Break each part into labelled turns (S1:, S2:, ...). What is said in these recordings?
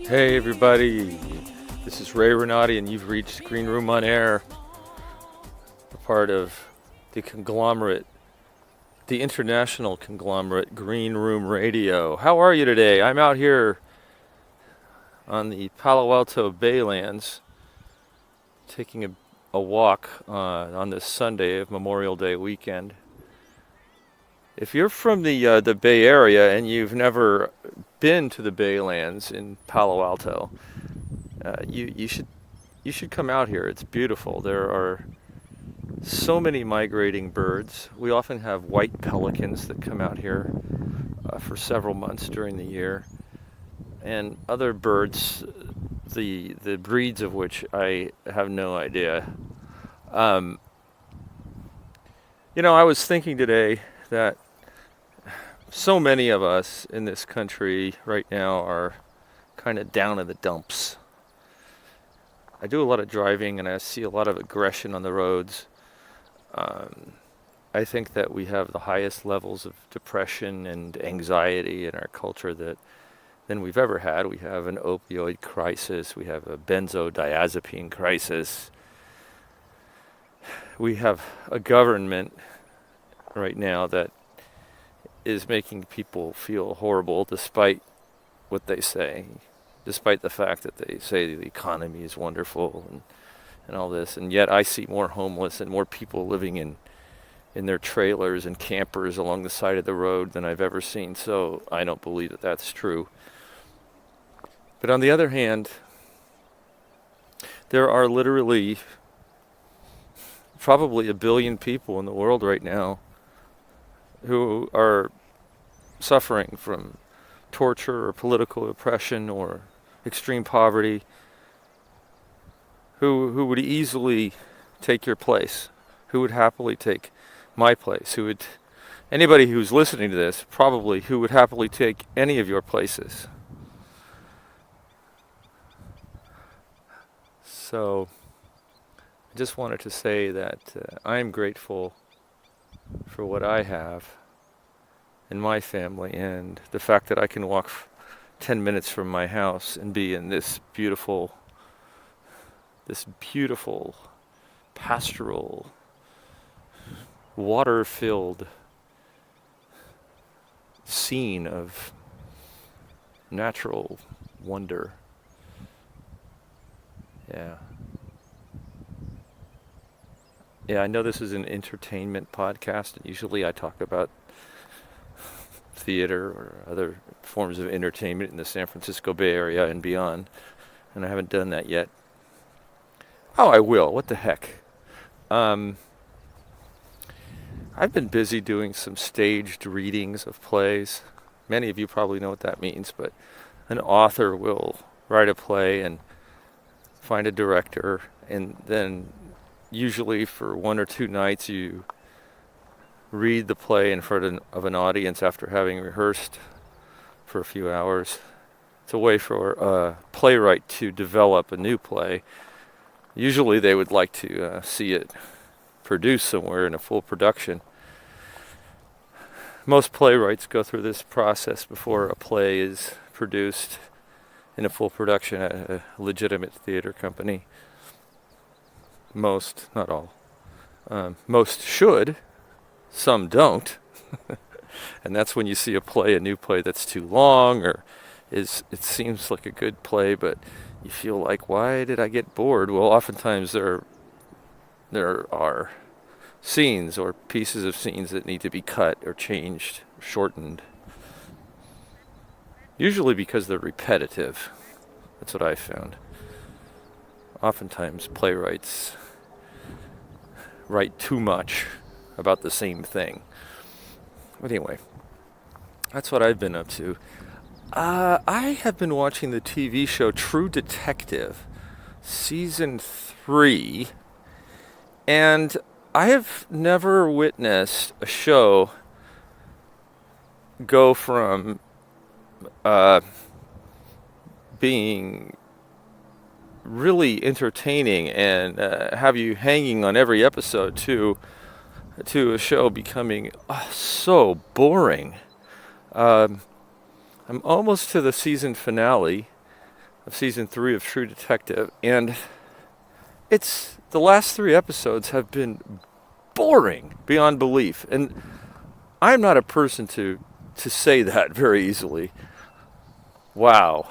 S1: Hey everybody, this is Ray Renati and you've reached Green Room on Air, a part of the conglomerate, the international conglomerate Green Room Radio. How are you today? I'm out here on the Palo Alto Baylands taking a walk on this Sunday of Memorial Day weekend. If you're from the Bay Area and you've never been to the Baylands in Palo Alto, you should come out here. It's beautiful. There are so many migrating birds. We often have white pelicans that come out here for several months during the year, and other birds, the breeds of which I have no idea. Um, I was thinking today that so many of us in this country right now are kind of down in the dumps. I do a lot of driving and I see a lot of aggression on the roads. Um, I think that we have the highest levels of depression and anxiety in our culture than we've ever had. We have an opioid crisis. We have a benzodiazepine crisis. We have a government right now that is making people feel horrible despite what they say, despite the fact that they say the economy is wonderful and all this. And yet I see more homeless and more people living in their trailers and campers along the side of the road than I've ever seen. So I don't believe that that's true. But on the other hand, there are literally probably 1 billion people in the world right now who are suffering from torture or political oppression or extreme poverty, who would easily take your place, who would happily take my place, anybody who's listening to this probably who would happily take any of your places. So I just wanted to say that I'm grateful for what I have in my family and the fact that I can walk 10 minutes from my house and be in this beautiful pastoral, water-filled scene of natural wonder. Yeah. Yeah, I know this is an entertainment podcast, and usually I talk about theater or other forms of entertainment in the San Francisco Bay Area and beyond, and I haven't done that yet. Oh, I will. What the heck? I've been busy doing some staged readings of plays. Many of you probably know what that means, but an author will write a play and find a director, and then usually for 1 or 2 nights you read the play in front of an audience after having rehearsed for a few hours. It's a way for a playwright to develop a new play. Usually they would like to see it produced somewhere in a full production. Most playwrights go through this process before a play is produced in a full production at a legitimate theater company. Most, not all. Most should. Some don't. And that's when you see a new play that's too long, or it seems like a good play, but you feel like, why did I get bored? Well, oftentimes there are scenes or pieces of scenes that need to be cut or changed, shortened. Usually because they're repetitive. That's what I found. Oftentimes playwrights write too much about the same thing. But anyway, that's what I've been up to. I have been watching the TV show True Detective, Season 3, and I have never witnessed a show go from being really entertaining and have you hanging on every episode to a show becoming so boring. I'm almost to the season finale. of season 3 of True Detective, and it's the last 3 episodes have been boring beyond belief, and I'm not a person to say that very easily. Wow,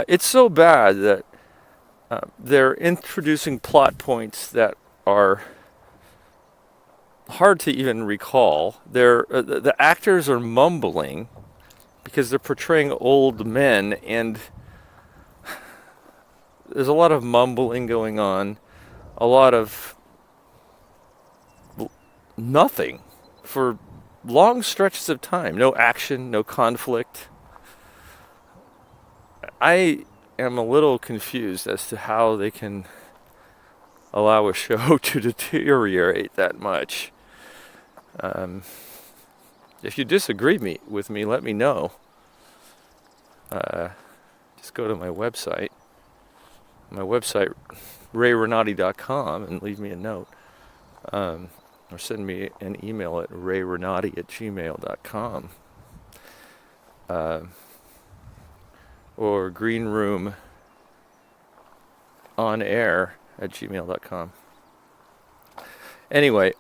S1: it's so bad that they're introducing plot points that are hard to even recall. The actors are mumbling because they're portraying old men, and there's a lot of mumbling going on, a lot of nothing for long stretches of time. No action, no conflict. I am a little confused as to how they can allow a show to deteriorate that much. If you disagree with me, let me know. Just go to my website, rayrenati.com, and leave me a note. Or send me an email at rayrenati@gmail.com. Or greenroomonair@gmail.com. Anyway,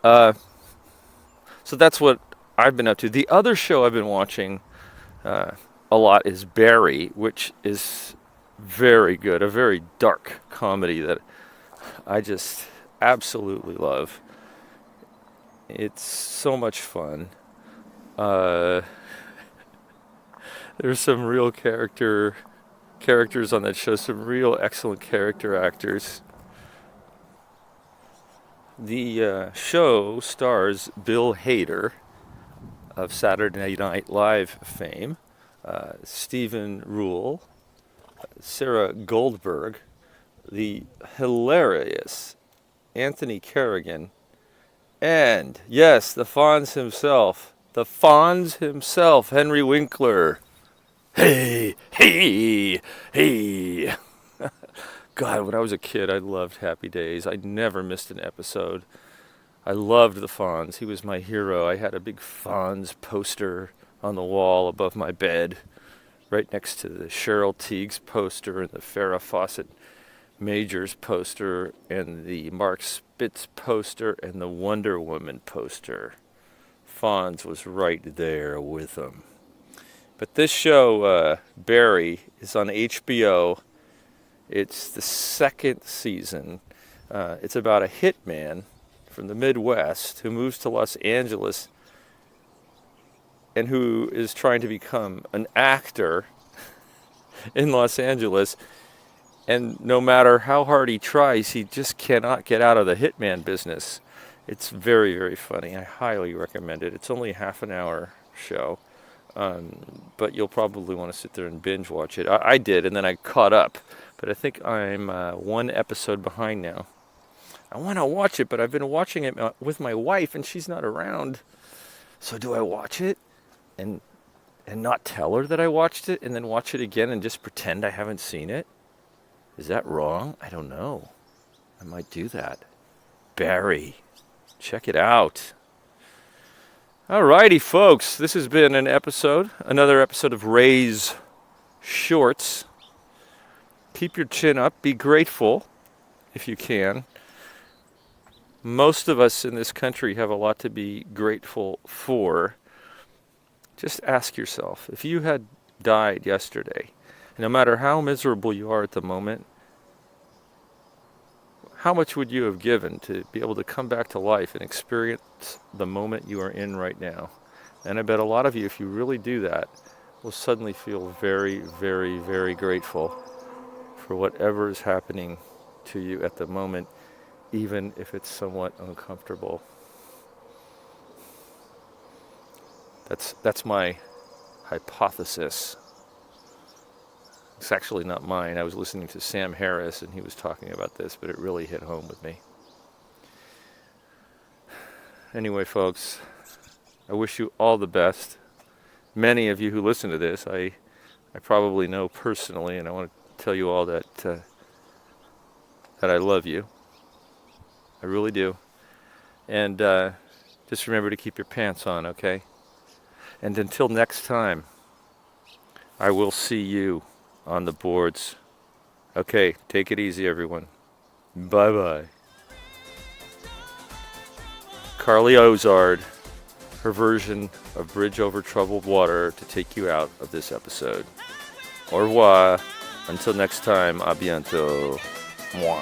S1: so that's what I've been up to. The other show I've been watching a lot is Barry, which is very good, a very dark comedy that I just absolutely love. It's so much fun. There's some real characters on that show, some real excellent character actors. The show stars Bill Hader of Saturday Night Live fame, Stephen Rule, Sarah Goldberg, the hilarious Anthony Carrigan, and, yes, the Fonz himself, Henry Winkler. Hey, hey, hey. God, when I was a kid, I loved Happy Days. I never missed an episode. I loved the Fonz. He was my hero. I had a big Fonz poster on the wall above my bed, right next to the Cheryl Tiegs poster and the Farrah Fawcett Majors poster and the Mark Spitz poster and the Wonder Woman poster. Fonz was right there with them. But this show, Barry, is on HBO. It's the 2nd season. It's about a hitman from the Midwest who moves to Los Angeles and who is trying to become an actor in Los Angeles. And no matter how hard he tries, he just cannot get out of the hitman business. It's very, very funny. I highly recommend it. It's only a half an hour show. But you'll probably want to sit there and binge watch it. I did, and then I caught up. But I think I'm 1 episode behind now. I want to watch it, but I've been watching it with my wife, and she's not around. So do I watch it and not tell her that I watched it, and then watch it again and just pretend I haven't seen it? Is that wrong? I don't know. I might do that. Barry. Check it out. Alrighty, folks. This has been another episode of Ray's Shorts. Keep your chin up. Be grateful if you can. Most of us in this country have a lot to be grateful for. Just ask yourself, if you had died yesterday, no matter how miserable you are at the moment, how much would you have given to be able to come back to life and experience the moment you are in right now? And I bet a lot of you, if you really do that, will suddenly feel very, very, very grateful for whatever is happening to you at the moment, even if it's somewhat uncomfortable. That's my hypothesis. It's actually not mine. I was listening to Sam Harris, and he was talking about this, but it really hit home with me. Anyway, folks, I wish you all the best. Many of you who listen to this, I probably know personally, and I want to tell you all that I love you. I really do. And just remember to keep your pants on, okay? And until next time, I will see you on the boards. Okay, take it easy, everyone. Bye-bye. Carly Ozard, her version of Bridge Over Troubled Water to take you out of this episode. Au revoir. Until next time, à bientôt. Moi.